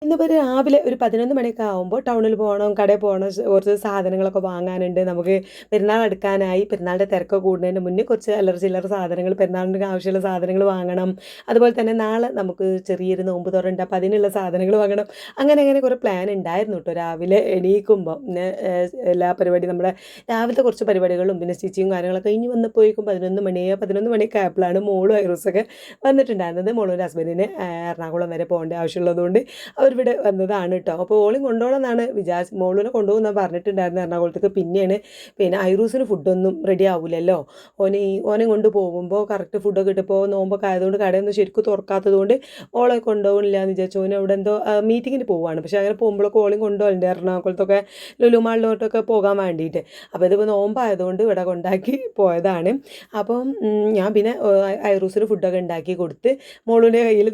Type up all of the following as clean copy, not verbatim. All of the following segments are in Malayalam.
ഇന്നിപ്പോൾ രാവിലെ ഒരു 11 മണിയൊക്കെ ആകുമ്പോൾ ടൗണിൽ പോകണം, കടയിൽ പോകണം, കുറച്ച് സാധനങ്ങളൊക്കെ വാങ്ങാനുണ്ട്. നമുക്ക് പെരുന്നാൾ അടുക്കാനായി. പെരുന്നാളിൻ്റെ തിരക്ക് കൂടുന്നതിന് മുന്നേ കുറച്ച് അല്ലറ ചില്ലറ സാധനങ്ങൾ, പെരുന്നാളിന് ആവശ്യമുള്ള സാധനങ്ങൾ വാങ്ങണം. അതുപോലെ തന്നെ നാളെ നമുക്ക് ചെറിയൊരു നോമ്പ് തുറയുണ്ട്, അപ്പോൾ അതിനുള്ള സാധനങ്ങൾ വാങ്ങണം. അങ്ങനെ അങ്ങനെ കുറേ പ്ലാൻ ഉണ്ടായിരുന്നു കേട്ടോ. രാവിലെ എണീക്കുമ്പോൾ പിന്നെ എല്ലാ പരിപാടി നമ്മുടെ രാവിലത്തെ കുറച്ച് പരിപാടികളും പിന്നെ സ്റ്റിച്ചിങ് കാര്യങ്ങളൊക്കെ കഴിഞ്ഞ് വന്നപ്പോഴേക്കും 11 മണിയൊക്കെ ആയപ്പോഴാണ് മോളും ഐറൂസൊക്കെ വന്നിട്ടുണ്ടായിരുന്നത്. മോളും ഹസ്ബൻഡിന് എറണാകുളം വരെ പോകേണ്ട ആവശ്യമുള്ളതുകൊണ്ട് അവരിവിടെ വന്നതാണ് കേട്ടോ. അപ്പോൾ ഓളെയും കൊണ്ടുപോകണമെന്നാണ് മോളിനെ കൊണ്ടുപോകുമെന്നാണ് പറഞ്ഞിട്ടുണ്ടായിരുന്നത് എറണാകുളത്തേക്ക്. പിന്നെ ഐറൂസിന് ഫുഡൊന്നും റെഡി ആവില്ലല്ലോ. ഓനെ കൊണ്ട് പോകുമ്പോൾ കറക്റ്റ് ഫുഡൊക്കെ കിട്ടിപ്പോൾ നോമ്പൊക്കെ ആയതുകൊണ്ട് കടയൊന്നും ശരിക്കും തുറക്കാത്തത് കൊണ്ട് ഓളെ കൊണ്ടുപോകില്ല എന്ന് വിചാരിച്ചു. ഓന് അവിടെ എന്തോ മീറ്റിങ്ങിന് പോവുകയാണ്. പക്ഷേ അങ്ങനെ പോകുമ്പോഴൊക്കെ ഓളെയും കൊണ്ടുപോകലുണ്ട് എറണാകുളത്തൊക്കെ ലുലു മാളിലോട്ടൊക്കെ പോകാൻ വേണ്ടിയിട്ട്. അപ്പോൾ ഇതിപ്പോൾ നോമ്പായതുകൊണ്ട് ഇവിടെ കൊണ്ടാക്കി പോയതാണ്. അപ്പം ഞാൻ പിന്നെ ഐറൂസിന് ഫുഡൊക്കെ ഉണ്ടാക്കി കൊടുത്ത് മോളുടെ കയ്യിൽ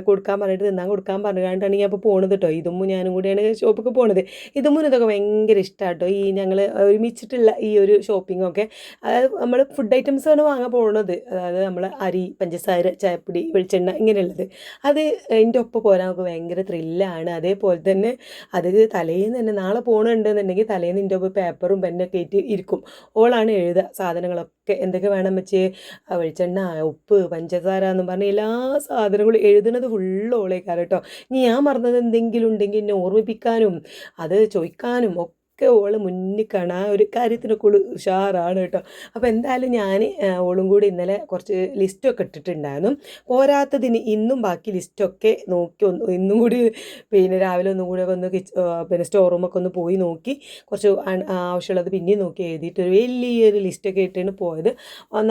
കൊടുക്കാൻ പറഞ്ഞിട്ട് തിന്നാൻ കൊടുക്കാൻ പറഞ്ഞുകൊണ്ടാണ് ഞാൻ അപ്പോൾ പോണത് കേട്ടോ. ഇതും ഞാനും കൂടിയാണ് ഷോപ്പിലേക്ക് പോണത്. ഇതുമ്മൂന് ഇതൊക്കെ ഭയങ്കര ഇഷ്ടമാണ് കേട്ടോ. ഈ ഞങ്ങൾ ഒരുമിച്ചിട്ടുള്ള ഈ ഒരു ഷോപ്പിങ്ങൊക്കെ, അതായത് നമ്മൾ ഫുഡ് ഐറ്റംസാണ് വാങ്ങാൻ പോകുന്നത്. അതായത് നമ്മൾ അരി, പഞ്ചസാര, ചായപ്പൊടി, വെളിച്ചെണ്ണ ഇങ്ങനെയുള്ളത്. അത് എൻ്റെ ഒപ്പം പോരാൻ നമുക്ക് ഭയങ്കര ത്രില്ലാണ്. അതേപോലെ തന്നെ അത് തലേന്ന് തന്നെ നാളെ പോകണമെന്നുണ്ടെന്നുണ്ടെങ്കിൽ തലേന്ന് എൻ്റെ ഒപ്പം പേപ്പറും പെന്നൊക്കെ ആയിട്ട് ഇരിക്കും. ഓളാണ് എഴുതുക സാധനങ്ങളൊക്കെ എന്തൊക്കെ വേണം വെച്ച്, വെളിച്ചെണ്ണ, ഉപ്പ്, പഞ്ചസാര എന്നും പറഞ്ഞ് എല്ലാ സാധനങ്ങളും എഴുതുന്നത് ഫുള്ള് ഓളേക്കാരം കേട്ടോ. ഇനി ഞാൻ മറന്നത് എന്തെങ്കിലും ഉണ്ടെങ്കിൽ എന്നെ ഓർമ്മിപ്പിക്കാനും അത് ചോദിക്കാനും ഒക്കെ ഓള് മുന്നിൽ ആ ഒരു കാര്യത്തിനൊക്കെ ഓള് ഉഷാറാണ് കേട്ടോ. അപ്പോൾ എന്തായാലും ഞാൻ ഓളും കൂടി ഇന്നലെ കുറച്ച് ലിസ്റ്റൊക്കെ ഇട്ടിട്ടുണ്ടായിരുന്നു. പോരാത്തതിന് ഇന്നും ബാക്കി ലിസ്റ്റൊക്കെ നോക്കി ഇന്നും കൂടി പിന്നെ രാവിലെ ഒന്നും കൂടി ഒന്ന് പിന്നെ സ്റ്റോർ റൂമൊക്കെ ഒന്ന് പോയി നോക്കി കുറച്ച് ആവശ്യമുള്ളത് പിന്നെയും നോക്കി എഴുതിയിട്ട് ഒരു വലിയൊരു ലിസ്റ്റൊക്കെ ഇട്ടാണ് പോയത്.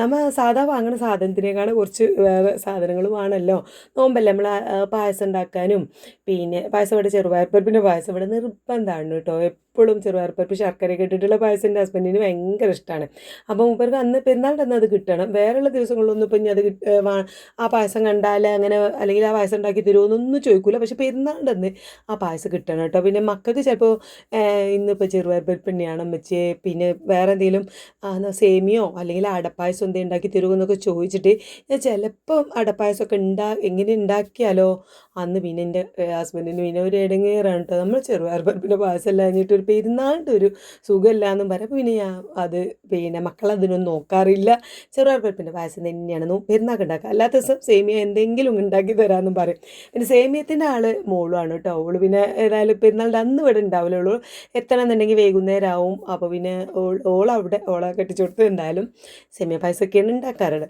നമ്മൾ സാധാ വാങ്ങുന്ന സാധനത്തിനേക്കാൾ കുറച്ച് വേറെ സാധനങ്ങളും ആണല്ലോ. നോമ്പല്ലേ നമ്മൾ പായസം ഉണ്ടാക്കാനും. പിന്നെ പായസം ഇവിടെ ചെറുപയർപ്പരിപ്പിൻ്റെ പായസം ഇവിടെ നിർബന്ധമാണ് കേട്ടോ. എപ്പോഴും ചെറുപയർപ്പരിപ്പ് ശർക്കരയൊക്കെ ഇട്ടിട്ടുള്ള പായസം എൻ്റെ ഹസ്ബൻഡിന് ഭയങ്കര ഇഷ്ടമാണ്. അപ്പോൾ മൂപ്പർക്ക് അന്ന് പെരുന്നാളിൻ്റെ അന്ന് അത് കിട്ടണം. വേറെയുള്ള ദിവസങ്ങളിലൊന്നും ഇപ്പം ഇനി അത് ആ പായസം കണ്ടാൽ അങ്ങനെ അല്ലെങ്കിൽ ആ പായസം ഉണ്ടാക്കി തരുമോന്നൊന്നും ചോദിക്കില്ല. പക്ഷേ പെരുന്നാളിൻ്റെ അന്ന് ആ പായസം കിട്ടണം കേട്ടോ. പിന്നെ മക്കൾക്ക് ചിലപ്പോൾ ഇന്നിപ്പോൾ ചെറുപയർപ്പരിപ്പ് തന്നെയാണ് വെച്ച് പിന്നെ വേറെ എന്തെങ്കിലും സേമിയോ അല്ലെങ്കിൽ അടപ്പായസം എന്തെങ്കിലും ഉണ്ടാക്കി തരുമോ ചോദിച്ചിട്ട് ഞാൻ ചിലപ്പം അടപ്പായസമൊക്കെ എങ്ങനെ ഉണ്ടാക്കിയാലോ അന്ന് പിന്നെ എൻ്റെ ഹസ്ബൻഡിന് പിന്നെ ഒരു ഇടങ്ങേറാണ് കേട്ടോ. നമ്മൾ ചെറുപയർപ്പരിപ്പിൻ്റെ പായസം എല്ലാം കഴിഞ്ഞിട്ട് ഒരു പെരുന്നാളിൻ്റെ ഒരു സുഖമില്ല എന്നും പറയും. അപ്പോൾ പിന്നെ ഞാൻ അത് പിന്നെ മക്കളതിനൊന്നും നോക്കാറില്ല. ചെറുപയർപ്പരിപ്പിൻ്റെ പായസം തന്നെയാണ് പെരുന്നാൾക്ക് ഉണ്ടാക്കുക. അല്ലാത്ത ദിവസം സേമിയ എന്തെങ്കിലും ഉണ്ടാക്കി തരാമെന്നും പറയും. പിന്നെ സേമിയത്തിൻ്റെ ആൾ മോളുമാണ് കേട്ടോ. അവൾ പിന്നെ ഏതായാലും പെരുന്നാളിൻ്റെ അന്ന് ഇവിടെ ഉണ്ടാവില്ല. ഉള്ളൂ എത്തണം എന്നുണ്ടെങ്കിൽ വൈകുന്നേരം ആവും. അപ്പോൾ പിന്നെ ഓളെ കെട്ടിച്ചു കൊടുത്ത് എന്തായാലും സേമിയ പായസമൊക്കെയാണ് ഉണ്ടാക്കാറുള്ളത്.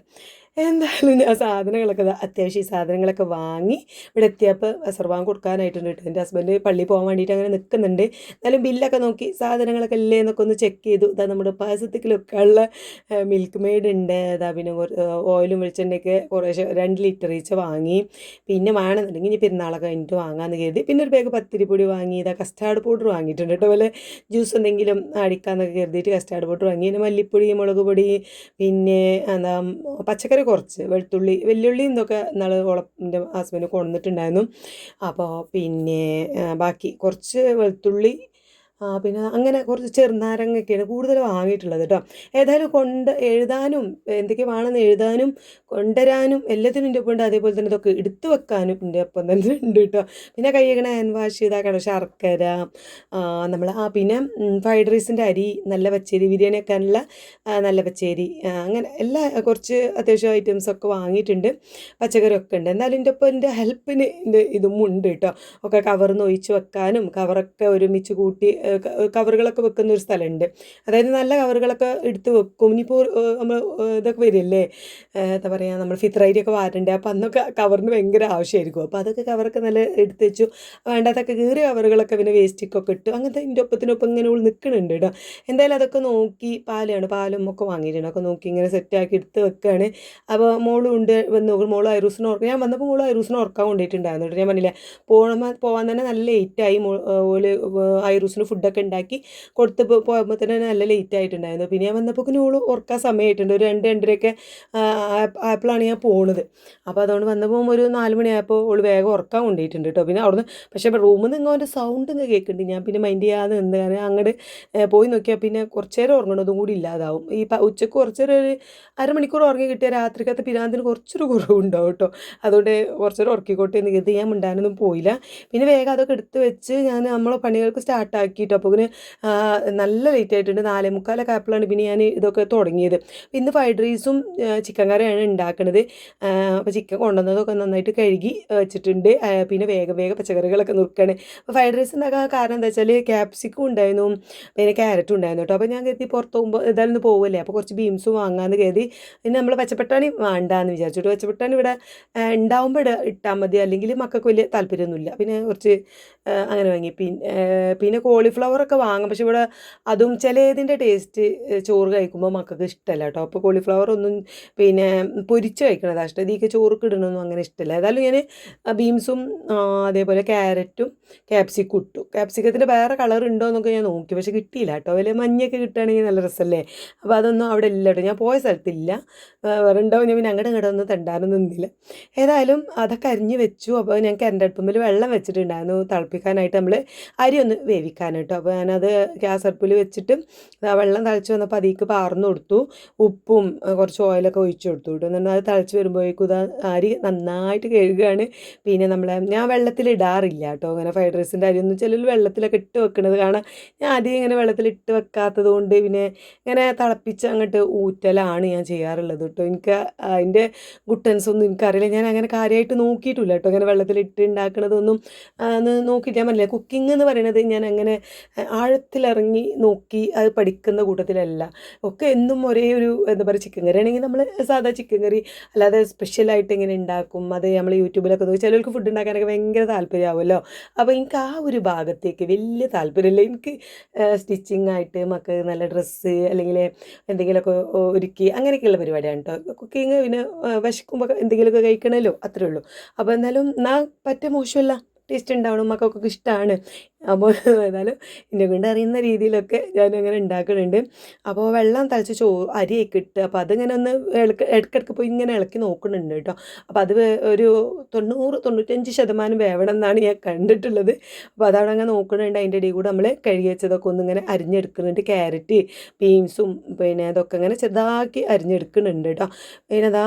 എന്തായാലും ഞാൻ സാധനങ്ങളൊക്കെ അത്യാവശ്യം ഈ സാധനങ്ങളൊക്കെ വാങ്ങി ഇവിടെ എത്തിയപ്പോൾ സർവാൻ കൊടുക്കാനായിട്ടുണ്ട് കേട്ടോ. എൻ്റെ ഹസ്ബൻഡ് പള്ളിയിൽ പോകാൻ വേണ്ടിയിട്ട് അങ്ങനെ നിൽക്കുന്നുണ്ട്. എന്നാലും ബില്ലൊക്കെ നോക്കി സാധനങ്ങളൊക്കെ ഇല്ലേ എന്നൊക്കെ ഒന്ന് ചെക്ക് ചെയ്തു. ഇതാ നമ്മുടെ പായസത്തിലൊക്കെ ഉള്ള മിൽക്ക് മെയ്ഡ് ഉണ്ട്. ഇതാ പിന്നെ ഓയിലും വെളിച്ചെണ്ണയൊക്കെ കുറേശ്ശെ 2 ലിറ്റർ ഈച്ച വാങ്ങി. പിന്നെ വേണമെന്നുണ്ടെങ്കിൽ ഇനി പെരുന്നാളൊക്കെ കഴിഞ്ഞിട്ട് വാങ്ങാമെന്ന് കരുതി. പിന്നെ ഒരു ബാഗ് പത്തിരിപ്പൊടി വാങ്ങി. ഇതാ കസ്റ്റാർഡ് പൗഡർ വാങ്ങിയിട്ടുണ്ട് കേട്ടോ. പോലെ ജ്യൂസ് എന്തെങ്കിലും അടിക്കാമെന്നൊക്കെ കരുതിയിട്ട് കസ്റ്റാർഡ് പൗഡർ വാങ്ങി. പിന്നെ മല്ലിപ്പൊടി, മുളക് പൊടി, പിന്നെ എന്താ പച്ചക്കറി കുറച്ച്, വെല്ലുള്ളി എന്നൊക്കെ എൻ്റെ ഹസ്ബൻഡ് കൊണ്ടുവന്നിട്ടുണ്ടായിരുന്നു. അപ്പോൾ പിന്നെ ബാക്കി കുറച്ച് വെളുത്തുള്ളി, പിന്നെ അങ്ങനെ കുറച്ച് ചെറുനാരങ്ങയൊക്കെയാണ് കൂടുതൽ വാങ്ങിയിട്ടുള്ളത് കേട്ടോ. ഏതായാലും എഴുതാനും എന്തൊക്കെ വേണമെന്ന് എഴുതാനും കൊണ്ടുവരാനും എല്ലാത്തിനും എൻ്റെ ഒപ്പം ഉണ്ട്. അതേപോലെ തന്നെ ഇതൊക്കെ എടുത്തു വെക്കാനും എൻ്റെ ഒപ്പം തന്നെ ഉണ്ട് കേട്ടോ. പിന്നെ കൈകണ ഹാൻഡ് വാഷ് ഇതാക്കണം, ശർക്കര, നമ്മൾ പിന്നെ ഫ്രൈഡ് റൈസിൻ്റെ അരി, നല്ല പച്ചരി, ബിരിയാണി വെക്കാനുള്ള നല്ല പച്ചരി, അങ്ങനെ എല്ലാ കുറച്ച് അത്യാവശ്യം ഐറ്റംസൊക്കെ വാങ്ങിയിട്ടുണ്ട്. പച്ചക്കറിയൊക്കെ ഉണ്ട്. എന്നാലും എൻ്റെ ഒപ്പം എൻ്റെ ഹെൽപ്പിന് ഇതും ഉണ്ട് കേട്ടോ. ഒക്കെ കവറിന്ന് ഒഴിച്ച് വെക്കാനും കവറൊക്കെ ഒരുമിച്ച് കൂട്ടി കവറുകളൊക്കെ വെക്കുന്ന ഒരു സ്ഥലമുണ്ട്. അതായത് നല്ല കവറുകളൊക്കെ എടുത്ത് വെക്കും. ഇനിയിപ്പോൾ നമ്മൾ ഇതൊക്കെ വരില്ലേ, എന്താ പറയുക, നമ്മൾ ഫിത്രൈരിയൊക്കെ വാരണ്ടേ. അപ്പോൾ അന്നൊക്കെ കവറിന് ഭയങ്കര ആവശ്യമായിരിക്കും. അപ്പോൾ അതൊക്കെ കവറൊക്കെ നല്ല എടുത്ത് വെച്ചു. വേണ്ടാത്തൊക്കെ കീറിയ കവറുകളൊക്കെ പിന്നെ വേസ്റ്റിക്കൊക്കെ ഇട്ടു. അങ്ങനത്തെ എൻ്റെ ഒപ്പത്തിനൊപ്പം ഇങ്ങനെ നിൽക്കുന്നുണ്ട് കേട്ടോ. എന്തായാലും അതൊക്കെ നോക്കി പാലും ഒക്കെ വാങ്ങിയിട്ടുണ്ട്. ഒക്കെ നോക്കി ഇങ്ങനെ സെറ്റാക്കി എടുത്ത് വെക്കുകയാണ്. അപ്പോൾ മോളും ഉണ്ട് വന്ന് നോക്കും. മോളും ഐറൂസിന് ഉറക്കം, ഞാൻ വന്നപ്പോൾ മോളും ഐറൂസിന് ഉറക്കാൻ കൊണ്ടിട്ടുണ്ടായിരുന്നു കേട്ടോ. ഞാൻ പറഞ്ഞില്ല പോകാൻ തന്നെ നല്ല ലേറ്റായി. ഓല് ഐറൂസിന് ഫുഡൊക്കെ ഉണ്ടാക്കി കൊടുത്ത് പോയപ്പോൾ തന്നെ നല്ല ലേറ്റ് ആയിട്ടുണ്ടായിരുന്നു. പിന്നെ ഞാൻ വന്നപ്പോൾ ഓള് ഉറക്കാൻ സമയമായിട്ടുണ്ട്. ഒരു 2-2:30 ആയപ്പോഴാണ് ഞാൻ പോണത്. അപ്പോൾ അതുകൊണ്ട് വന്നപ്പോൾ ഒരു 4 മണിയായപ്പോൾ ഓള് വേഗം ഉറക്കാൻ കൊണ്ടുപോയിട്ടുണ്ട് കേട്ടോ. പിന്നെ അവിടുന്ന് പക്ഷേ റൂമിൽ നിന്ന് ഓൻ്റെ സൗണ്ട് ഇങ്ങനെ കേൾക്കുന്നുണ്ട്. ഞാൻ പിന്നെ മൈൻഡ് ചെയ്യാതെ നിന്ന് കാരണം അങ്ങോട്ട് പോയി നോക്കിയാൽ പിന്നെ കുറച്ച് നേരം ഉറങ്ങണതും കൂടി ഇല്ലാതാവും. ഈ ഉച്ചക്ക് കുറച്ച് നേരം ഒരു അരമണിക്കൂർ ഉറങ്ങി കിട്ടിയ രാത്രിക്കകത്ത് പിരാന്തിന് കുറച്ചൊരു കുറവുണ്ടാവും കേട്ടോ. അതുകൊണ്ട് കുറച്ച് നേരം ഉറക്കിക്കോട്ടെ എന്ന് കരുതി ഞാൻ മിണ്ടാനൊന്നും പോയില്ല. പിന്നെ വേഗം അതൊക്കെ എടുത്ത് വെച്ച് ഞാൻ നമ്മളെ പണികൾക്ക് സ്റ്റാർട്ടാക്കിയിട്ടോ. അപ്പോൾ പിന്നെ നല്ല ലേറ്റ് ആയിട്ടുണ്ട്. 4:45 ആയപ്പോഴാണ് പിന്നെ ഞാൻ ഇതൊക്കെ തുടങ്ങിയത്. ഇന്ന് ഫ്രൈഡ് റൈസും ചിക്കൻ കറിയാണ് ഉണ്ടാക്കുന്നത്. അപ്പോൾ ചിക്കൻ കൊണ്ടുവന്നതൊക്കെ നന്നായിട്ട് കഴുകി വെച്ചിട്ടുണ്ട്. പിന്നെ വേഗം പച്ചക്കറികളൊക്കെ നുറുക്കുകയാണ്. അപ്പോൾ ഫ്രൈഡ് റൈസ് ഉണ്ടാക്കാൻ കാരണം എന്താ വെച്ചാൽ ക്യാപ്സിക്കും ഉണ്ടായിരുന്നു, പിന്നെ ക്യാരറ്റും ഉണ്ടായിരുന്നു കേട്ടോ. അപ്പോൾ ഞാൻ കരുതി പുറത്ത് പോകുമ്പോൾ ഏതായാലും ഒന്ന് പോവല്ലേ, അപ്പോൾ കുറച്ച് ബീൻസും വാങ്ങാമെന്ന് കരുതി. പിന്നെ നമ്മൾ പച്ചപ്പട്ടാണി വേണ്ടാന്ന് വിചാരിച്ചിട്ട് പച്ചപ്പട്ടാണി ഇവിടെ ഉണ്ടാവുമ്പോൾ ഇട്ടാൽ മതി, അല്ലെങ്കിൽ മക്കൾക്ക് വലിയ താല്പര്യമൊന്നുമില്ല. പിന്നെ കുറച്ച് അങ്ങനെ വാങ്ങി. പിന്നെ കോളിഫ്ലവറൊക്കെ വാങ്ങും, പക്ഷെ ഇവിടെ അതും ചിലതിൻ്റെ ടേസ്റ്റ് ചോറ് കഴിക്കുമ്പോൾ മക്കൾക്ക് ഇഷ്ടമല്ല കേട്ടോ. അപ്പോൾ കോളിഫ്ലവർ ഒന്നും പിന്നെ പൊരിച്ച് കഴിക്കണതാണ് ഇഷ്ടം. ഇതിലേക്ക് ചോറ് ഇടണമൊന്നും അങ്ങനെ ഇഷ്ടമല്ല. ഏതായാലും ഞാൻ ബീൻസും അതേപോലെ ക്യാരറ്റും ക്യാപ്സിക്കും ഇട്ടു. ക്യാപ്സിക്കത്തിൻ്റെ വേറെ കളർ ഉണ്ടോ എന്നൊക്കെ ഞാൻ നോക്കി, പക്ഷെ കിട്ടിയില്ല കേട്ടോ. വലിയ മഞ്ഞയൊക്കെ കിട്ടുകയാണെങ്കിൽ നല്ല രസമല്ലേ. അപ്പോൾ അതൊന്നും അവിടെ ഇല്ല കേട്ടോ. ഞാൻ പോയ സ്ഥലത്തില്ല, വേറെ ഉണ്ടാവും. ഞാൻ പിന്നെ അങ്ങോട്ട് ഒന്നും തണ്ടാനൊന്നും നിന്നില്ല. ഏതായാലും അതൊക്കെ അരിഞ്ഞ് വെച്ചു. അപ്പോൾ ഞാൻ കരണ്ടടുപ്പിൽ വെള്ളം വെച്ചിട്ടുണ്ടായിരുന്നു തിളപ്പിക്കാനായിട്ട്, നമ്മൾ അരി ഒന്ന് വേവിക്കാൻ കേട്ടോ. അപ്പോൾ ഞാനത് ഗ്യാസ് അടുപ്പിൽ വെച്ചിട്ട് വെള്ളം തിളച്ച് വന്നപ്പോൾ അതിലേക്ക് പാർന്നു കൊടുത്തു. ഉപ്പും കുറച്ച് ഓയിലൊക്കെ ഒഴിച്ചു കൊടുത്തു കേട്ടോ. എന്നാൽ അത് തിളച്ച് വരുമ്പോഴേക്കും അരി നന്നായിട്ട് കഴുകുകയാണ്. പിന്നെ ഞാൻ വെള്ളത്തിൽ ഇടാറില്ല കേട്ടോ. അങ്ങനെ ഫ്രൈഡ് റൈസിൻ്റെ അരിയൊന്നും ചിലർ വെള്ളത്തിലൊക്കെ ഇട്ട് വെക്കുന്നത് കാണാം. ഞാൻ ആദ്യം ഇങ്ങനെ വെള്ളത്തിലിട്ട് വെക്കാത്തത് കൊണ്ട് പിന്നെ ഇങ്ങനെ തിളപ്പിച്ച് അങ്ങോട്ട് ഊറ്റലാണ് ഞാൻ ചെയ്യാറുള്ളത് കേട്ടോ. എനിക്ക് അതിൻ്റെ ഗുട്ടൻസ് ഒന്നും എനിക്കറിയില്ല. ഞാൻ അങ്ങനെ കാര്യമായിട്ട് നോക്കിയിട്ടില്ല കേട്ടോ. അങ്ങനെ വെള്ളത്തിലിട്ട് ഉണ്ടാക്കണതൊന്നും നോക്കിയിട്ട് ഞാൻ പറഞ്ഞില്ല. കുക്കിംഗ് എന്ന് പറയുന്നത് ഞാൻ അങ്ങനെ ആഴത്തിലിറങ്ങി നോക്കി അത് പഠിക്കുന്ന കൂട്ടത്തിലല്ല. ഒക്കെ എന്നും ഒരേ ഒരു എന്താ പറയുക, ചിക്കൻ കറി ആണെങ്കിൽ നമ്മൾ സാധാ ചിക്കൻ കറി, അല്ലാതെ സ്പെഷ്യലായിട്ട് ഇങ്ങനെ ഉണ്ടാക്കും. അത് നമ്മൾ യൂട്യൂബിലൊക്കെ നോക്കി. ചിലർക്ക് ഫുഡ് ഉണ്ടാക്കാനൊക്കെ ഭയങ്കര താല്പര്യമാവുമല്ലോ. അപ്പോൾ എനിക്ക് ആ ഒരു ഭാഗത്തേക്ക് വലിയ താല്പര്യമില്ല. എനിക്ക് സ്റ്റിച്ചിങ് ആയിട്ട് മക്കൾക്ക് നല്ല ഡ്രസ്സ് അല്ലെങ്കിൽ എന്തെങ്കിലുമൊക്കെ ഒരുക്കി അങ്ങനെയൊക്കെയുള്ള പരിപാടിയാണ് കേട്ടോ. കുക്കിങ് പിന്നെ വിശക്കുമ്പോൾ എന്തെങ്കിലുമൊക്കെ കഴിക്കണമല്ലോ, അത്രേ ഉള്ളൂ. അപ്പോൾ എന്നാലും പറ്റ മോശമല്ല, ടേസ്റ്റ് ഉണ്ടാവണം, മക്കൾക്കൊക്കെ ഇഷ്ടമാണ്. അപ്പോൾ ഏതായാലും എന്നെ കൊണ്ട് അറിയുന്ന രീതിയിലൊക്കെ ഞാനങ്ങനെ ഉണ്ടാക്കുന്നുണ്ട്. അപ്പോൾ വെള്ളം തിളച്ച് അരിയൊക്കെ ഇട്ട്, അപ്പോൾ അതിങ്ങനെ ഒന്ന് ഇടയ്ക്കിടയ്ക്ക് പോയി ഇങ്ങനെ ഇളക്കി നോക്കുന്നുണ്ട് കേട്ടോ. അപ്പോൾ അത് ഒരു 90-95% വേവണം എന്നാണ് ഞാൻ കണ്ടിട്ടുള്ളത്. അപ്പോൾ അതവിടെ അങ്ങനെ നോക്കുന്നുണ്ട്. അതിൻ്റെ ഇടയിൽ കൂടെ നമ്മൾ കഴുകി വെച്ചതൊക്കെ ഒന്നിങ്ങനെ അരിഞ്ഞെടുക്കുന്നുണ്ട്. ക്യാരറ്റ്, ബീൻസും പിന്നെ അതൊക്കെ ഇങ്ങനെ ചെറുതാക്കി അരിഞ്ഞെടുക്കുന്നുണ്ട് കേട്ടോ. പിന്നെ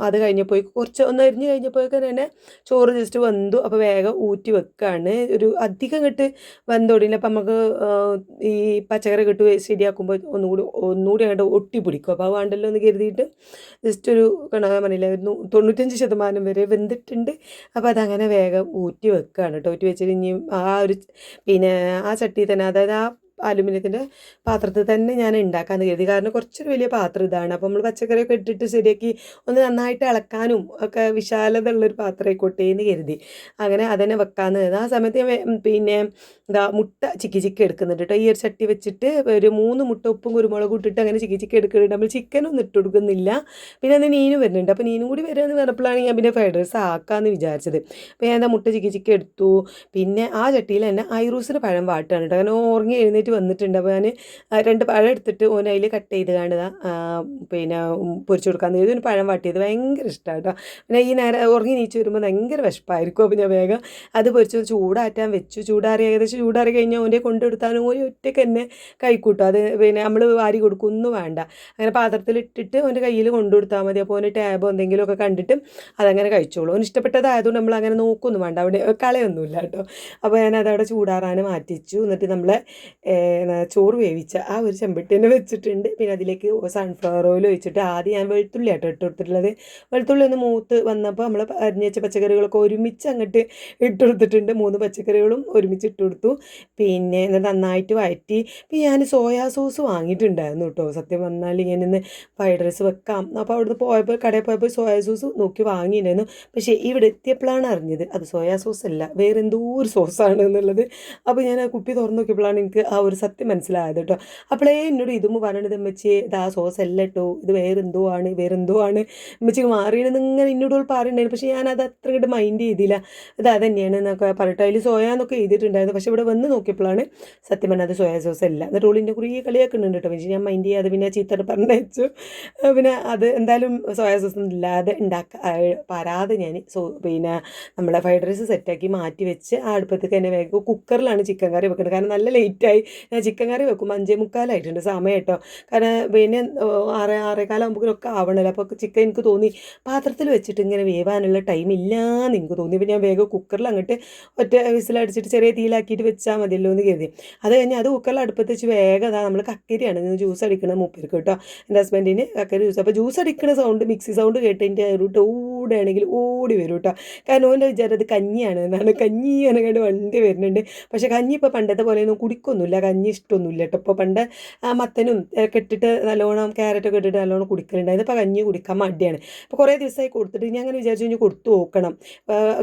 അത് കഴിഞ്ഞപ്പോൾ കുറച്ച് ഒന്ന് അരിഞ്ഞ് കഴിഞ്ഞപ്പോഴേക്കും തന്നെ ചോറ് ജസ്റ്റ് വെന്തു. അപ്പോൾ വേഗം ഊറ്റി വെക്കുകയാണ്. ഒരു അധികം വെന്തോടില്ല. അപ്പം നമുക്ക് ഈ പച്ചക്കറി ശരിയാക്കുമ്പോൾ ഒന്നുകൂടി അങ്ങോട്ട് ഒട്ടിപ്പിടിക്കും. അപ്പോൾ അത് വേണ്ടല്ലോ എന്ന് കരുതിയിട്ട് ജസ്റ്റ് ഒരു പറഞ്ഞില്ല, ഒരു 95% വരെ വെന്തിട്ടുണ്ട്. അപ്പോൾ അതങ്ങനെ വേഗം ഊറ്റി വെക്കുകയാണ് കേട്ടോ. ഊറ്റി വെച്ചിട്ട് ഇനി പിന്നെ ആ ചട്ടി തന്നെ, അതായത് ആ അലുമിനിയത്തിൻ്റെ പാത്രത്തിൽ തന്നെ ഞാൻ ഉണ്ടാക്കാമെന്ന് കരുതി. കാരണം കുറച്ചൊരു വലിയ പാത്രം ഇതാണ്. അപ്പോൾ നമ്മൾ പച്ചക്കറിയൊക്കെ ഇട്ടിട്ട് ശരിയാക്കി ഒന്ന് നന്നായിട്ട് ഇളക്കാനും ഒക്കെ വിശാലത ഉള്ളൊരു പാത്രം ആയിക്കോട്ടെ എന്ന് കരുതി. അങ്ങനെ അതന്നെ വെക്കാമെന്ന് കരുതി. ആ സമയത്ത് പിന്നെ മുട്ട ചിക്കി എടുക്കുന്നുണ്ട് കേട്ടോ. ഈ ഒരു ചട്ടി വെച്ചിട്ട് ഒരു 3 മുട്ട ഉപ്പും കുരുമുളകും ഇട്ടിട്ട് അങ്ങനെ ചിക്കി എടുക്കുന്നുണ്ട്. നമ്മൾ ചിക്കനൊന്നും ഇട്ട് കൊടുക്കുന്നില്ല. പിന്നെ അത് നീനും വരുന്നുണ്ട്. അപ്പോൾ നീനും കൂടി വരുമെന്ന് പറഞ്ഞപ്പോഴാണ് ഞാൻ പിന്നെ ഫ്രൈഡ് റൈസ് ആക്കാമെന്ന് വിചാരിച്ചത്. അപ്പോൾ ഞാൻ മുട്ട ചിക്കി എടുത്തു. പിന്നെ ആ ചട്ടിയിൽ തന്നെ ഐറൂസിന് പഴം വാട്ടുകയാണ് കേട്ടോ. അങ്ങനെ ഉറങ്ങി എഴുന്നേറ്റ് വന്നിട്ടുണ്ട്. അപ്പോൾ ഞാൻ 2 പഴം എടുത്തിട്ട് ഓൻ അതിൽ കട്ട് ചെയ്ത് കാണുക, പിന്നെ പൊരിച്ചു കൊടുക്കാമെന്ന് കരുതി. ഒരു പഴം വാട്ടിയത് ഭയങ്കര ഇഷ്ടമാണ് കേട്ടോ. പിന്നെ ഈ നേരം ഉറങ്ങി നീച്ച് വരുമ്പോൾ ഭയങ്കര വിശപ്പായിരിക്കും. അപ്പോൾ ഞാൻ വേഗം അത് പൊരിച്ച് ചൂടാറ്റാൻ വെച്ചു. ഏകദേശം ചൂടാറി കഴിഞ്ഞാൽ ഓൻ്റെ കൊണ്ടെടുത്താലും ഓരോ ഒറ്റയ്ക്ക് തന്നെ കഴിക്കൂട്ടോ. അത് പിന്നെ നമ്മൾ വാരി കൊടുക്കൊന്നും വേണ്ട. അങ്ങനെ പാത്രത്തിലിട്ടിട്ട് ഓൻ്റെ കയ്യിൽ കൊണ്ടുകൊടുത്താൽ മതി. അപ്പോൾ ഓന് ടാബോ എന്തെങ്കിലുമൊക്കെ കണ്ടിട്ട് അതങ്ങനെ കഴിച്ചോളൂ. ഓന് ഇഷ്ടപ്പെട്ടതായതുകൊണ്ട് നമ്മൾ അങ്ങനെ നോക്കൊന്നും വേണ്ട, അവിടെ കളയൊന്നുമില്ല കേട്ടോ. അപ്പോൾ ഞാനതവിടെ ചൂടാറാൻ മാറ്റിച്ചു. എന്നിട്ട് നമ്മൾ ചോറ് വേവിച്ച ആ ഒരു ചെമ്പട്ടി തന്നെ വെച്ചിട്ടുണ്ട്. പിന്നെ അതിലേക്ക് സൺഫ്ലവർ ഓയിൽ ഒഴിച്ചിട്ട് ആദ്യം ഞാൻ വെളുത്തുള്ളി ആട്ടോ ഇട്ട് കൊടുത്തിട്ടുള്ളത്. വെളുത്തുള്ളി ഒന്ന് മൂത്ത് വന്നപ്പോൾ നമ്മൾ അരിഞ്ഞ് വെച്ച പച്ചക്കറികളൊക്കെ ഒരുമിച്ച് അങ്ങോട്ട് ഇട്ട് കൊടുത്തിട്ടുണ്ട്. 3 പച്ചക്കറികളും ഒരുമിച്ച് ഇട്ട് കൊടുത്തു. പിന്നെ നന്നായിട്ട് വഴറ്റി. പിന്നെ ഞാൻ സോയാ സോസ് വാങ്ങിയിട്ടുണ്ടായിരുന്നു കേട്ടോ. സത്യം പറഞ്ഞാൽ ഇങ്ങനെ ഫ്രൈഡ് റൈസ് വെക്കാം. അപ്പോൾ അവിടുന്ന് പോയപ്പോൾ കടയിൽ പോയപ്പോൾ സോയാ സോസ് നോക്കി വാങ്ങിയിട്ടുണ്ടായിരുന്നു. പക്ഷേ ഇവിടെ എത്തിയപ്പോഴാണ് അറിഞ്ഞത് അത് സോയാ സോസ് അല്ല, വേറെ എന്തോ ഒരു സോസാണ് എന്നുള്ളത്. അപ്പോൾ ഞാൻ ആ കുപ്പി തുറന്ന് നോക്കിയപ്പോഴാണ് എനിക്ക് ആ ഒരു സത്യം മനസ്സിലായത് കേട്ടോ. അപ്പോഴേ എന്നോട് ഇതും പറയണത് ഉമ്മച്ചിയെ ഇതാ സോസ് അല്ല കേട്ടോ, ഇത് വേറെന്തോ ആണ് ഉമ്മച്ചിക്ക് മാറിയെന്ന് ഇങ്ങനെ എന്നോട് പറയുന്നുണ്ടായിരുന്നു. പക്ഷേ ഞാനത് അത്ര ഇങ്ങോട്ട് മൈൻഡ് ചെയ്തില്ല. ഇത് അതന്നെയാണ് എന്നൊക്കെ പറഞ്ഞിട്ട് അതിൽ സോയ എന്നൊക്കെ എഴുതിയിട്ടുണ്ടായിരുന്നു. പക്ഷേ ഇവിടെ വന്ന് നോക്കിയപ്പോഴാണ് സത്യം പറഞ്ഞാൽ അത് സോയാ സോസ് അല്ല. എന്നിട്ട് ഓളിൻ്റെ കുറേ കളിയാക്കുന്നുണ്ട് കേട്ടോ. പക്ഷേ ഞാൻ മൈൻഡ് ചെയ്യാതെ പിന്നെ ചീത്തട്ട് പറഞ്ഞയച്ചു. പിന്നെ അത് എന്തായാലും സോയാ സോസ് ഒന്നും ഇല്ലാതെ പാരാതെ ഞാൻ പിന്നെ നമ്മളെ ഫ്രൈഡ് റൈസ് സെറ്റാക്കി മാറ്റി വെച്ച് ആ അടുപ്പത്തേക്ക് തന്നെ വേഗം കുക്കറിലാണ് ചിക്കൻ കറി വെക്കുന്നത്. കാരണം നല്ല ലേറ്റായി. ഞാൻ ചിക്കൻ കറി വെക്കുമ്പോൾ 5:45 സമയം കേട്ടോ. കാരണം പിന്നെ 6:15 ആവണല്ലോ. അപ്പോൾ ചിക്കൻ എനിക്ക് തോന്നി പാത്രത്തിൽ വെച്ചിട്ട് ഇങ്ങനെ വേവാനുള്ള ടൈം ഇല്ലയെന്ന് എനിക്ക് തോന്നി. അപ്പോൾ ഞാൻ വേഗം കുക്കറിൽ അങ്ങോട്ട് ഒറ്റ വിസിലടിച്ചിട്ട് ചെറിയ തീയിലാക്കിയിട്ട് വെച്ചാൽ മതിയല്ലോ എന്ന് കരുതി. അത് കഴിഞ്ഞ് അത് കുക്കറിൽ അടുപ്പത്ത് വെച്ച് വേഗം അതാ നമ്മൾ കക്കരിയാണ് ജ്യൂസ് അടിക്കണം മൂപ്പർക്ക് കേട്ടോ. എൻ്റെ ഹസ്ബൻഡിന് കക്കരി ജ്യൂസ്. അപ്പോൾ ജ്യൂസ് അടിക്കുന്ന സൗണ്ട് മിക്സി സൗണ്ട് കേട്ട് എൻ്റെ റൂട്ട് ഓടുകയാണെങ്കിൽ ഓടി വരും കേട്ടോ. കാരണം ഓൻ്റെ വിചാരം അത് കഞ്ഞിയാണ് എന്നാണ്. കഞ്ഞി കണ്ട് വണ്ടി വരുന്നുണ്ട്. പക്ഷേ കഞ്ഞി ഇപ്പോൾ പണ്ടത്തെ പോലെയൊന്നും കുടിക്കൊന്നുമില്ല. കഞ്ഞി ഇഷ്ടമൊന്നുമില്ല കേട്ടോ. ഇപ്പോൾ പണ്ട് മത്തനും ഒക്കെ ഇട്ടിട്ട് നല്ലോണം ക്യാരറ്റൊക്കെ ഇട്ടിട്ട് നല്ലോണം കുടിക്കലുണ്ടായിരുന്നു. ഇപ്പോൾ കഞ്ഞി കുടിക്കാൻ മടിയാണ്. അപ്പോൾ കുറേ ദിവസമായി കൊടുത്തിട്ട് ഞാൻ അങ്ങനെ വിചാരിച്ചു ഇനി കൊടുത്തു നോക്കണം.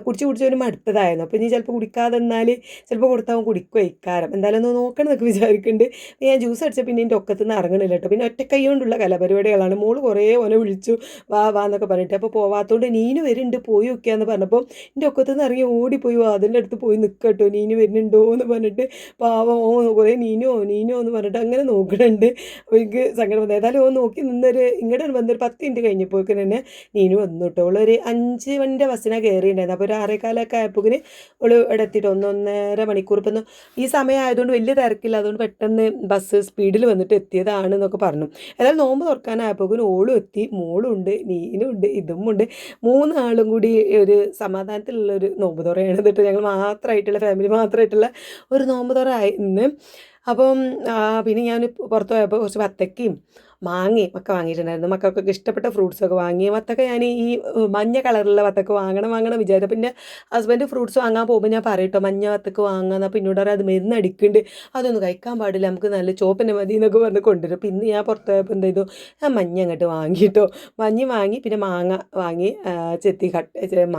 കുടിച്ച് ഒരു മടുത്തതായിരുന്നു. അപ്പോൾ ഇനി ചിലപ്പോൾ കുടിക്കാതെ എന്നാൽ ചിലപ്പോൾ കൊടുത്താൽ കുടിക്കുക ഇക്കാരം. എന്തായാലും ഒന്ന് നോക്കണം എന്നൊക്കെ വിചാരിക്കുന്നുണ്ട്. ഞാൻ ജ്യൂസ് അടിച്ച പിന്നെ എൻ്റെ ഒക്കത്ത് നിന്ന് ഇറങ്ങണില്ല കേട്ടോ. പിന്നെ ഒറ്റ കൈ കൊണ്ടുള്ള കലാപരിപാടികളാണ്. മോള് കുറേ ഓനെ വിളിച്ചു വാ എന്നൊക്കെ പറഞ്ഞിട്ട്. അപ്പോൾ പോവാത്തതുകൊണ്ട് നീന് വരുന്നുണ്ട് പോയി നോക്കിയാന്ന് പറഞ്ഞപ്പോൾ എൻ്റെ ഒക്കത്ത് നിന്ന് ഇറങ്ങി ഓടിപ്പോയി അതിൻ്റെ അടുത്ത് പോയി നിൽക്കുക കേട്ടോ. നീന് വരുന്നുണ്ടോ എന്ന് പറഞ്ഞിട്ട് പാവം കുറേ നീനോ എന്ന് പറഞ്ഞിട്ട് അങ്ങനെ നോക്കണുണ്ട്. അപ്പോൾ എനിക്ക് സങ്കടം വന്നു. ഏതായാലും നോക്കി ഇങ്ങോട്ട് വന്നൊരു 10 മിനിറ്റ് കഴിഞ്ഞപ്പോൾ തന്നെ നീനു വന്നു കേട്ടോ. ഒരു 5 മണിൻ്റെ ബസ്സിനാണ് കയറിയിട്ടുണ്ടായിരുന്നു. അപ്പോൾ ഒരു 6:15 ആയപ്പോൾ അവൾ ഇവിടെ എത്തിയിട്ട് 1.5 മണിക്കൂർ. ഇപ്പം ഈ സമയം ആയതുകൊണ്ട് വലിയ തിരക്കില്ല. അതുകൊണ്ട് പെട്ടെന്ന് ബസ് സ്പീഡിൽ വന്നിട്ട് എത്തിയതാണ് എന്നൊക്കെ പറഞ്ഞു. ഏതായാലും നോമ്പ് തുറക്കാനായപ്പോൾ ഓളും എത്തി, മോളും ഉണ്ട്, നീനും ഉണ്ട്, ഇതും ഉണ്ട്. 3 ആളും കൂടി ഒരു സമാധാനത്തിലുള്ളൊരു നോമ്പ് തുറയാണ് എന്നിട്ട് ഞങ്ങൾ മാത്രമായിട്ടുള്ള ഫാമിലി മാത്രമായിട്ടുള്ള ഒരു നോമ്പ് തുറ ഇന്ന്. അപ്പം പിന്നെ ഞാൻ പുറത്ത് പോയപ്പോൾ കുറച്ച് വത്തക്കയും മാങ്ങയും ഒക്കെ വാങ്ങിയിട്ടുണ്ടായിരുന്നു. മക്കൾക്കൊക്കെ ഇഷ്ടപ്പെട്ട ഫ്രൂട്ട്സൊക്കെ വാങ്ങി. വത്തക്ക ഞാൻ ഈ മഞ്ഞ കളറുള്ള വത്തക്ക വാങ്ങണം വിചാരിച്ചു. പിന്നെ ഹസ്ബൻഡ് ഫ്രൂട്ട്സ് വാങ്ങാൻ പോകുമ്പോൾ ഞാൻ പറയട്ടോ മഞ്ഞ വത്തക്ക വാങ്ങാൻ. അപ്പോൾ പിന്നോട് അത് മരുന്ന് അടിക്കുന്നുണ്ട്, അതൊന്നും കഴിക്കാൻ പാടില്ല, നമുക്ക് നല്ല ചോപ്പന്നെ മതി എന്നൊക്കെ പറഞ്ഞ് കൊണ്ടുവരും. പിന്നെ ഞാൻ പുറത്ത് പോയപ്പോൾ എന്ത് ചെയ്തു, ഞാൻ മഞ്ഞ അങ്ങോട്ട് വാങ്ങിയിട്ടോ. മഞ്ഞ വാങ്ങി പിന്നെ മാങ്ങ വാങ്ങി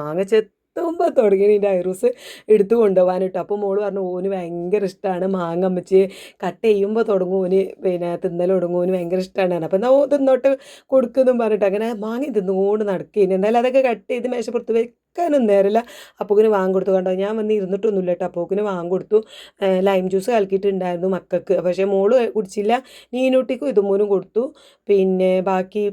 മാങ്ങ എത്തുമ്പോൾ തുടങ്ങി എൻ്റെ ഐറൂസ് എടുത്തു കൊണ്ടുപോകാൻ കേട്ടോ. അപ്പോൾ മോള് പറഞ്ഞു ഓന് ഭയങ്കര ഇഷ്ടമാണ് മാങ്ങ അമ്മച്ചി കട്ട് ചെയ്യുമ്പോൾ തുടങ്ങും ഓന് പിന്നെ തിന്നൽ തുടങ്ങും, ഓന് ഭയങ്കര ഇഷ്ടമാണ്. അപ്പോൾ എന്നാൽ തിന്നോട്ട് കൊടുക്കുമെന്നും പറഞ്ഞിട്ട് അങ്ങനെ മാങ്ങി തിന്നുകൊണ്ട് നടക്കുകയാണ്. എന്തായാലും അതൊക്കെ കട്ട് ചെയ്ത് മേശപ്പുറത്ത് വെക്കാനൊന്നും നേരമില്ല. അപ്പോക്കിന് കൊടുത്തു കണ്ടോ. ഞാൻ വന്ന് ഇരുന്നിട്ടൊന്നുമില്ല കേട്ടോ. അപ്പോക്കിന് കൊടുത്തു. ലൈം ജ്യൂസ് കലക്കിയിട്ടുണ്ടായിരുന്നു മക്കൾക്ക്, പക്ഷേ മോള് കുടിച്ചില്ല. നീനൂട്ടിക്കും ഇതുമൂന്നും കൊടുത്തു. പിന്നെ ബാക്കി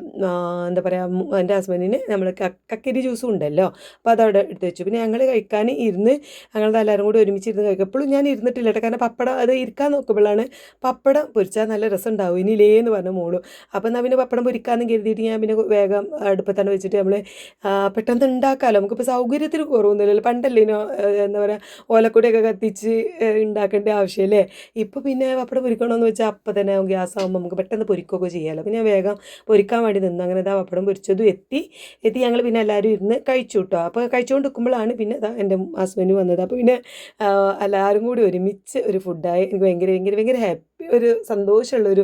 എന്താ പറയുക എൻ്റെ ഹസ്ബൻഡിന് നമ്മൾ കക്കരി ജ്യൂസും ഉണ്ടല്ലോ, അപ്പോൾ അതവിടെ എടുത്ത് വെച്ചു. പിന്നെ ഞങ്ങൾ കഴിക്കാൻ ഇരുന്ന് ഞങ്ങളുടെ എല്ലാവരും കൂടി ഒരുമിച്ചിരുന്ന് കഴിക്കും. എപ്പോഴും ഞാൻ ഇരുന്നിട്ടില്ല കേട്ടോ. കാരണം പപ്പടം അത് ഇരിക്കാൻ നോക്കുമ്പോഴാണ് പപ്പടം പൊരിച്ചാൽ നല്ല രസം ഉണ്ടാവും ഇനിയില്ലേ എന്ന് പറഞ്ഞു മോളും. അപ്പോൾ എന്നാൽ പിന്നെ പപ്പടം പൊരിക്കാമെന്ന് കരുതിയിട്ട് ഞാൻ പിന്നെ വേഗം അടുപ്പത്താണ് വെച്ചിട്ട് നമ്മൾ പെട്ടെന്ന് ഉണ്ടാക്കാമല്ലോ. നമുക്കിപ്പോൾ സൗകര്യത്തിന് കുറവൊന്നുമില്ലല്ലോ. പണ്ടല്ലേ എന്താ പറയുക ഓലക്കൊടിയൊക്കെ കത്തിച്ച് ഉണ്ടാക്കേണ്ട ആവശ്യമല്ലേ. ഇപ്പോൾ പിന്നെ പപ്പടം പൊരിക്കണമെന്ന് വെച്ചാൽ അപ്പം തന്നെ ഗ്യാസ് ആകുമ്പോൾ നമുക്ക് പെട്ടെന്ന് പൊരിക്കുകയൊക്കെ ചെയ്യാമല്ലോ. പിന്നെ വേഗം പൊരിക്കാൻ വേണ്ടി നിന്ന് അങ്ങനെ ഇതാ പപ്പടം പൊരിച്ചതും എത്തി ഞങ്ങൾ പിന്നെ എല്ലാവരും ഇരുന്ന് കഴിച്ചു കേട്ടോ. അപ്പോൾ കഴിച്ചുകൊണ്ട് നിൽക്കുമ്പോഴാണ് പിന്നെ എൻ്റെ ഹസ്ബൻഡ് വന്നത്. അപ്പോൾ പിന്നെ എല്ലാവരും കൂടി ഒരുമിച്ച് ഒരു ഫുഡായി. എനിക്ക് ഭയങ്കര ഹാപ്പി, ഒരു സന്തോഷമുള്ളൊരു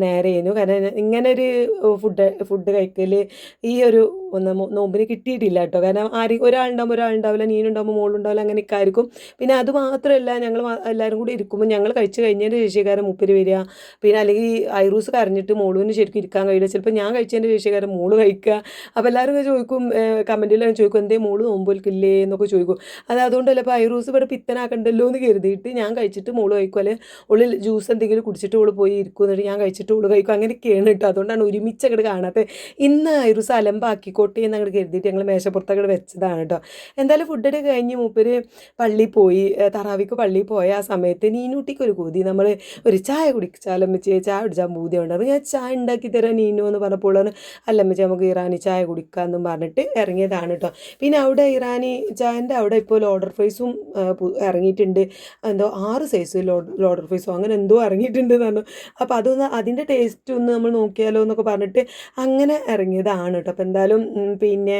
നേരമായിരുന്നു. കാരണം ഇങ്ങനൊരു ഫുഡ് കഴിക്കൽ ഈ ഒരു നോമ്പിന് കിട്ടിയിട്ടില്ല കേട്ടോ. കാരണം ഒരാളുണ്ടാവില്ല, നീനുണ്ടാകുമ്പോൾ മോളുണ്ടാവില്ല, അങ്ങനെയൊക്കെ ആയിരിക്കും. പിന്നെ അത് മാത്രമല്ല ഞങ്ങൾ എല്ലാവരും കൂടി ഇരിക്കുമ്പോൾ ഞങ്ങൾ കഴിച്ച് കഴിഞ്ഞതിൻ്റെ ശേഷിക്കാരൻ മുപ്പര് വരിക. പിന്നെ അല്ലെങ്കിൽ ഐറൂസ് കരഞ്ഞിട്ട് മോളുവിന് ശരിക്കും ഇരിക്കാൻ കഴിയില്ല. ചിലപ്പോൾ ഞാൻ കഴിച്ചതിൻ്റെ ശേഷിക്കാരൻ മോള് കഴിക്കുക. അപ്പോൾ എല്ലാവരും ചോദിക്കും, കമൻറ്റിലെല്ലാം ചോദിക്കും എന്തേ മോള് നോമ്പോൽക്കില്ലേ എന്നൊക്കെ ചോദിക്കും. അതുകൊണ്ടല്ല ഇപ്പോൾ ഐറൂസ് ഇവിടെ പിത്തനാക്കണ്ടല്ലോ എന്ന് കരുതിയിട്ട് ഞാൻ കഴിച്ചിട്ട് മോള് കഴിക്കും. അല്ലെങ്കിൽ ഉള്ളിൽ ജ്യൂസ് എന്തെങ്കിലും കുടിച്ചിട്ട് ഓള് പോയി ഇരിക്കും, എന്നിട്ട് ഞാൻ കഴിച്ചിട്ട് ഓള് കഴിക്കും. അങ്ങനെയൊക്കെയാണ് കേട്ടോ. അതുകൊണ്ടാണ് ഒരുമിച്ച് അങ്ങോട്ട് കാണാത്തത്. ഇന്ന് ഐറൂസ് അലമ്പാക്കിക്കോട്ടെ എന്ന് അങ്ങോട്ട് കരുതിയിട്ട് ഞങ്ങൾ മേശപ്പുറത്ത് അങ്ങോട്ട് വെച്ചതാണ് കേട്ടോ. എന്തായാലും ഫുഡൊക്കെ കഴിഞ്ഞ് മൂപ്പര് പള്ളിയിൽ പോയി, തറാവിക്ക് പള്ളിയിൽ പോയ ആ സമയത്ത് നീനൂട്ടിക്ക് ഒരു കൂതി, നമ്മൾ ഒരു ചായ കുടിച്ചാലമ്മച്ചേ ചായ കുടിച്ചാൽ പൂതിയുണ്ട്. അപ്പോൾ ഞാൻ ചായ ഉണ്ടാക്കി തരാം നീനു എന്ന് പറഞ്ഞപ്പോൾ അല്ലമ്മച്ചേ നമുക്ക് ഇറാനി ചായ കുടിക്കാമെന്നും പറഞ്ഞിട്ട് ഇറങ്ങിയതാണ് കേട്ടോ. പിന്നെ അവിടെ ഇറാനി ചായൻ്റെ അവിടെ ഇപ്പോൾ ലോഡർ ഫ്രൈസും ഇറങ്ങിയിട്ടുണ്ട്. എന്തോ 6 സൈസ് ലോഡർ ഫ്രൈസും അങ്ങനെ എന്തോ ഇറങ്ങിയിട്ടുണ്ട് എന്ന് പറഞ്ഞു. അപ്പോൾ അതിൻ്റെ ടേസ്റ്റ് ഒന്ന് നമ്മൾ നോക്കിയാലോ എന്നൊക്കെ പറഞ്ഞിട്ട് അങ്ങനെ ഇറങ്ങിയതാണ് കേട്ടോ. അപ്പോൾ എന്തായാലും പിന്നെ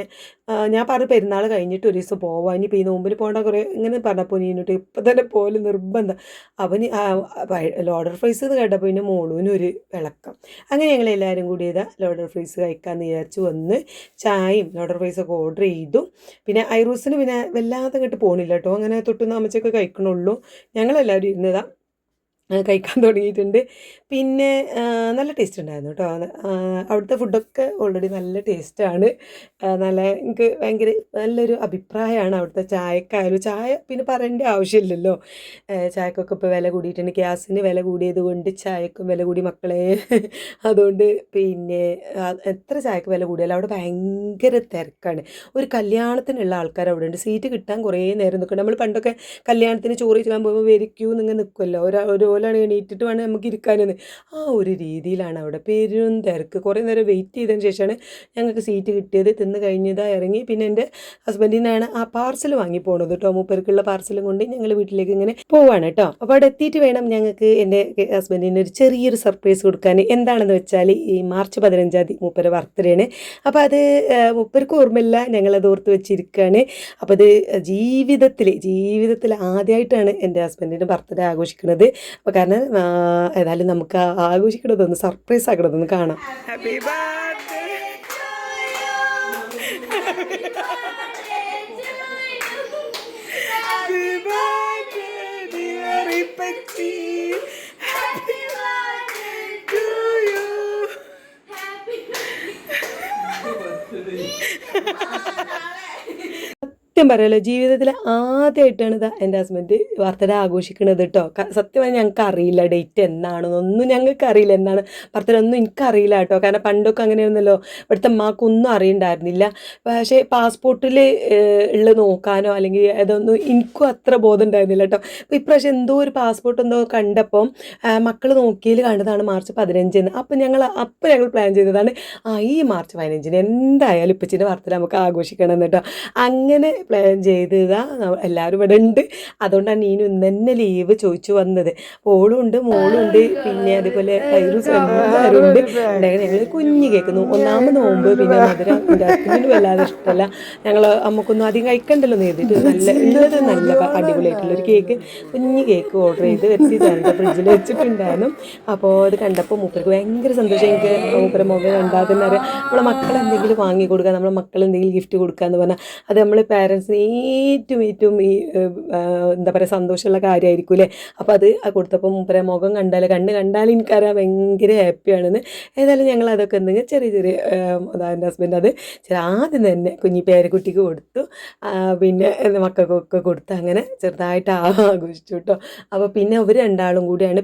ഞാൻ പറഞ്ഞു പെരുന്നാൾ കഴിഞ്ഞിട്ട് ഒരു ദിവസം പോവാം, ഇനി ഈ നോമ്പിന് പോകേണ്ട കുറേ ഇങ്ങനെ പറഞ്ഞപ്പോൾ നീനിട്ട് ഇപ്പം തന്നെ പോലെ നിർബന്ധം. അവന് ലോഡർ ഫ്രൈസ് എന്ന് കേട്ടപ്പോൾ പിന്നെ മോളൂനും ഒരു വിളക്കം. അങ്ങനെ ഞങ്ങൾ എല്ലാവരും കൂടി ലോഡർ ഫ്രൈസ് കഴിക്കാമെന്ന് വിചാരിച്ച് വന്ന് ചായയും ലോഡർ ഫ്രൈസൊക്കെ ഓർഡർ ചെയ്തു. പിന്നെ ഐറൂസിന് പിന്നെ വല്ലാതെ അങ്ങോട്ട് പോകണില്ല കേട്ടോ. അങ്ങനെ തൊട്ടുന്ന അമ്മച്ചൊക്കെ കഴിക്കണുള്ളൂ. ഞങ്ങളെല്ലാവരും ഇരുന്നതാണ് കഴിക്കാൻ തുടങ്ങിയിട്ടുണ്ട്. പിന്നെ നല്ല ടേസ്റ്റ് ഉണ്ടായിരുന്നു കേട്ടോ. അവിടുത്തെ ഫുഡൊക്കെ ഓൾറെഡി നല്ല ടേസ്റ്റാണ്. നല്ല എനിക്ക് ഭയങ്കര നല്ലൊരു അഭിപ്രായമാണ് അവിടുത്തെ ചായക്കായാലും. ചായ പിന്നെ പറയേണ്ട ആവശ്യമില്ലല്ലോ. ചായക്കൊക്കെ ഇപ്പോൾ വില കൂടിയിട്ടുണ്ട്. ഗ്യാസിന് വില കൂടിയത് കൊണ്ട് ചായക്കും വില കൂടി മക്കളെ. അതുകൊണ്ട് പിന്നെ എത്ര ചായക്ക് വില കൂടിയാലും അവിടെ ഭയങ്കര തിരക്കാണ്. ഒരു കല്യാണത്തിനുള്ള ആൾക്കാർ അവിടെ ഉണ്ട്. സീറ്റ് കിട്ടാൻ കുറേ നേരം നിൽക്കണം. നമ്മൾ പണ്ടൊക്കെ കല്യാണത്തിന് ചോറ് വെച്ചാൽ പോകുമ്പോൾ വെരി ക്യൂ നിങ്ങൾ നിൽക്കുമല്ലോ. ഒരു ഓലാണ് എണീറ്റിട്ട് വേണം നമുക്ക് ഇരിക്കാനെന്ന്. ആ ഒരു രീതിയിലാണ് അവിടെ പെരും തിരക്ക്. കുറേ നേരം വെയിറ്റ് ചെയ്തതിന് ശേഷമാണ് ഞങ്ങൾക്ക് സീറ്റ് കിട്ടിയത്. തിന്ന് കഴിഞ്ഞതാ ഇറങ്ങി. പിന്നെ എൻ്റെ ഹസ്ബൻഡിനാണ് ആ പാർസൽ വാങ്ങി പോണത് കേട്ടോ. മൂപ്പർക്കുള്ള പാർസലും കൊണ്ട് ഞങ്ങൾ വീട്ടിലേക്ക് ഇങ്ങനെ പോവാണ് കേട്ടോ. അപ്പോൾ അവിടെ എത്തിയിട്ട് വേണം ഞങ്ങൾക്ക് എൻ്റെ ഹസ്ബൻഡിന് ഒരു ചെറിയൊരു സർപ്രൈസ് കൊടുക്കാൻ. എന്താണെന്ന് വെച്ചാൽ ഈ മാർച്ച് 15 മൂപ്പര് ബർത്ത്ഡേ ആണ്. അപ്പോൾ അത് മൂപ്പർക്ക് ഓർമ്മയില്ല, ഞങ്ങളത് ഓർത്ത് വെച്ചിരിക്കുകയാണ്. അപ്പോൾ അത് ജീവിതത്തിൽ ആദ്യമായിട്ടാണ് എൻ്റെ ഹസ്ബൻഡിൻ്റെ ബർത്ത്ഡേ ആഘോഷിക്കുന്നത്. അപ്പോൾ കാരണം ഏതായാലും നമുക്ക് ആഘോഷിക്കണതൊന്ന് സർപ്രൈസ് ആക്കണതൊന്ന് കാണാം. ഹാപ്പി ബർത്ത്ഡേ സത്യം പറയാലോ, ജീവിതത്തിൽ ആദ്യമായിട്ടാണ് ഇതാ എൻ്റെ ഹസ്ബൻഡ് ബർത്ത്ഡേ ആഘോഷിക്കുന്നത് കേട്ടോ. സത്യമായി ഞങ്ങൾക്ക് അറിയില്ല ഡേറ്റ് എന്നാണെന്നൊന്നും ഞങ്ങൾക്ക് അറിയില്ല. എന്താണ് ബർത്ത്ഡേ ഒന്നും എനിക്കറിയില്ല കേട്ടോ. കാരണം പണ്ടൊക്കെ അങ്ങനെയായിരുന്നല്ലോ, ഇവിടുത്തെ അമ്മക്കൊന്നും അറിയണ്ടായിരുന്നില്ല. പക്ഷേ പാസ്പോർട്ടിൽ ഉള്ള നോക്കാനോ അല്ലെങ്കിൽ അതൊന്നും എനിക്കും അത്ര ബോധം ഉണ്ടായിരുന്നില്ല കേട്ടോ. അപ്പോൾ ഇപ്രാവശ്യം എന്തോ ഒരു പാസ്പോർട്ട് എന്തോ കണ്ടപ്പം മക്കൾ നോക്കിയതിൽ കണ്ടതാണ് മാർച്ച് 15. അപ്പോൾ ഞങ്ങൾ പ്ലാൻ ചെയ്തതാണ് ഈ മാർച്ച് 15 എന്തായാലും ഇപ്പച്ചിൻ്റെ ബർത്ത്ഡേ നമുക്ക് ആഘോഷിക്കണം കേട്ടോ. അങ്ങനെ പ്ലാൻ ചെയ്തതാ. എല്ലാവരും ഇവിടെ ഉണ്ട്. അതുകൊണ്ടാണ് നീനും ഇന്ന് തന്നെ ലീവ് ചോദിച്ചു വന്നത്. ഓളും ഉണ്ട്, മോളും ഉണ്ട്, പിന്നെ അതുപോലെ എല്ലാവരും ഉണ്ട്. ഞങ്ങൾ കുഞ്ഞ് കേൾക്കുന്നു. ഒന്നാമത് നോമ്പ്, പിന്നെ മധുരം എൻ്റെ ഹസ്ബൻഡിന് വല്ലാതെ ഇഷ്ടമല്ല. ഞങ്ങൾ അമ്മക്കൊന്നും അധികം കഴിക്കണ്ടല്ലോ എന്ന് ചെയ്തിട്ട് നല്ല അടിപൊളിയായിട്ടുള്ളൊരു കേക്ക്, കുഞ്ഞ് കേക്ക് ഓർഡർ ചെയ്ത് വെച്ച് തന്നിട്ട് ഫ്രിഡ്ജിൽ വെച്ചിട്ടുണ്ടായിരുന്നു. അപ്പോൾ അത് കണ്ടപ്പോൾ മൂപ്പർക്ക് ഭയങ്കര സന്തോഷം. എനിക്ക് മൂപ്പര മുഖം കണ്ടാൽ തന്നെ അറിയാം. നമ്മളെ മക്കൾ എന്തെങ്കിലും വാങ്ങി കൊടുക്കുക, നമ്മളെ മക്കൾ എന്തെങ്കിലും ഗിഫ്റ്റ് കൊടുക്കുക എന്ന് പറഞ്ഞാൽ അത് നമ്മൾ പാരൻസിന് ഏറ്റവും ഈ എന്താ പറയുക സന്തോഷമുള്ള കാര്യമായിരിക്കും അല്ലേ. അപ്പോൾ അത് കൊടുത്തപ്പോൾ മൂപ്പര മുഖം കണ്ടാൽ എനിക്കറിയാം ഭയങ്കര ഹാപ്പിയാണെന്ന്. ഏതായാലും ഞങ്ങൾ അതൊക്കെ എന്തെങ്കിലും ചെറിയ എൻ്റെ ഹസ്ബൻഡ് അത് ആദ്യം തന്നെ കുഞ്ഞി പേരക്കുട്ടിക്ക് കൊടുത്തു. പിന്നെ മക്കൾക്കൊക്കെ കൊടുത്ത് അങ്ങനെ ചെറുതായിട്ട് ആഘോഷിച്ചു കേട്ടോ. അപ്പോൾ പിന്നെ അവർ രണ്ടാളും കൂടിയാണ്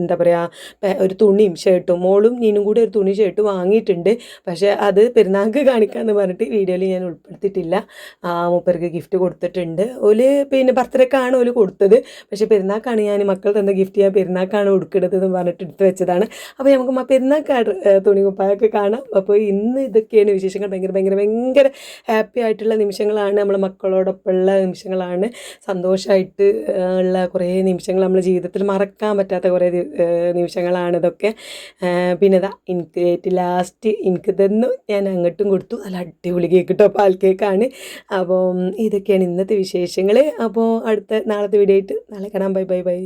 എന്താ പറയുക ഒരു തുണിയും ഷർട്ടും, മോളും നീനും കൂടി ഒരു തുണി ഷർട്ട് വാങ്ങിയിട്ടുണ്ട്. പക്ഷേ അത് പെരുന്നാൾക്ക് കാണിക്കാമെന്ന് പറഞ്ഞിട്ട് വീഡിയോയിൽ ഞാൻ ഉൾപ്പെടുത്തിയിട്ടില്ല. മൂപ്പർക്ക് ഗിഫ്റ്റ് കൊടുത്തിട്ടുണ്ട്. പിന്നെ ബർത്ത്ഡേക്കാണ് കൊടുത്തത്. പക്ഷേ പെരുന്നാൾക്കാണ് ഞാൻ മക്കൾ തന്ന ഗിഫ്റ്റ് ഞാൻ പെരുന്നാൾക്കാണ് കൊടുക്കുന്നത് എന്ന് പറഞ്ഞിട്ട് എടുത്ത് വെച്ചതാണ്. അപ്പോൾ നമുക്ക് പെരുന്നാൾക്കാണ് തുണി കുപ്പായൊക്കെ കാണാം. അപ്പോൾ ഇന്ന് ഇതൊക്കെയാണ് വിശേഷങ്ങൾ. ഭയങ്കര ഹാപ്പി ആയിട്ടുള്ള നിമിഷങ്ങളാണ്. നമ്മൾ മക്കളോടൊപ്പമുള്ള നിമിഷങ്ങളാണ്. സന്തോഷമായിട്ട് ഉള്ള കുറേ നിമിഷങ്ങൾ നമ്മൾ ജീവിതത്തിൽ മറക്കാൻ പറ്റാത്ത കുറേ നിമിഷങ്ങളാണ് ഇതൊക്കെ. പിന്നെ എനിക്ക് ലാസ്റ്റ് എനിക്ക് തന്നു, ഞാൻ അങ്ങോട്ടും കൊടുത്തു. നല്ല അടിപൊളി കേക്ക് കേട്ടോ, പാൽ കേക്കാണ്. അപ്പോൾ ഇതൊക്കെയാണ് ഇന്നത്തെ വിശേഷങ്ങൾ. അപ്പോൾ നാളത്തെ വീഡിയോ ആയിട്ട് നാളെ കാണാം. ബൈ.